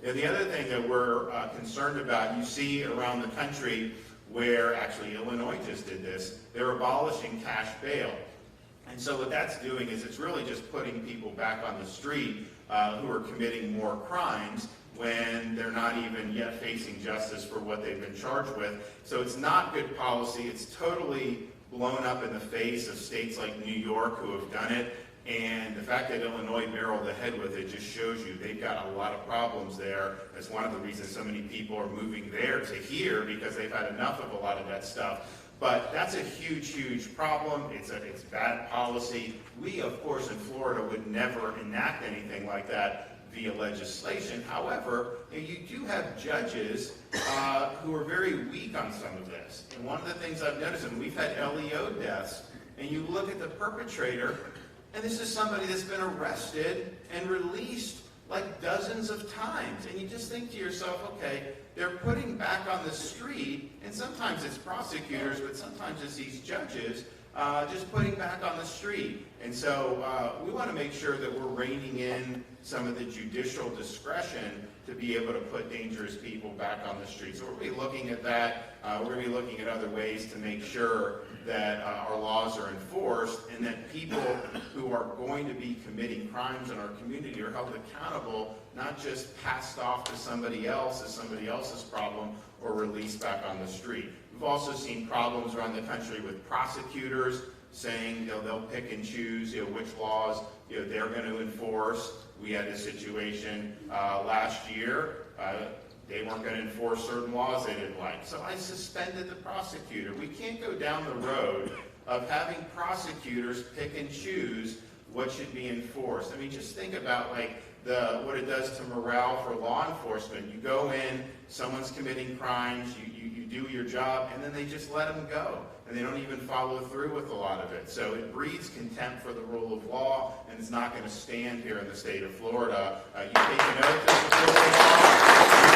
The other thing that we're concerned about, you see around the country where actually Illinois just did this, they're abolishing cash bail. And so what that's doing is it's really just putting people back on the street who are committing more crimes when they're not even yet facing justice for what they've been charged with. So it's not good policy. It's totally blown up in the face of states like New York who have done it. And the fact that Illinois barreled ahead with it just shows you they've got a lot of problems there. That's one of the reasons so many people are moving there to here, because they've had enough of a lot of that stuff. But that's a huge, huge problem. It's bad policy. We, of course, in Florida would never enact anything like that via legislation. However, you do have judges who are very weak on some of this. And one of the things I've noticed, and we've had LEO deaths, and you look at the perpetrator, and this is somebody that's been arrested and released like dozens of times. And you just think to yourself, okay, they're putting back on the street, and sometimes it's prosecutors, but sometimes it's these judges just putting back on the street. And so we want to make sure that we're reining in some of the judicial discretion to be able to put dangerous people back on the street. So we're going to be looking at that. We're going to be looking at other ways to make sure that our laws are enforced, and that people who are going to be committing crimes in our community are held accountable, not just passed off to somebody else as somebody else's problem or released back on the street. We've also seen problems around the country with prosecutors saying they'll pick and choose which laws they're going to enforce. We had a situation last year. They weren't going to enforce certain laws they didn't like. So I suspended the prosecutor. We can't go down the road of having prosecutors pick and choose what should be enforced. I mean, just think about what it does to morale for law enforcement. You go in, someone's committing crimes, you do your job, and then they just let them go. And they don't even follow through with a lot of it. So it breeds contempt for the rule of law, and it's not going to stand here in the state of Florida. You take an oath to support the law.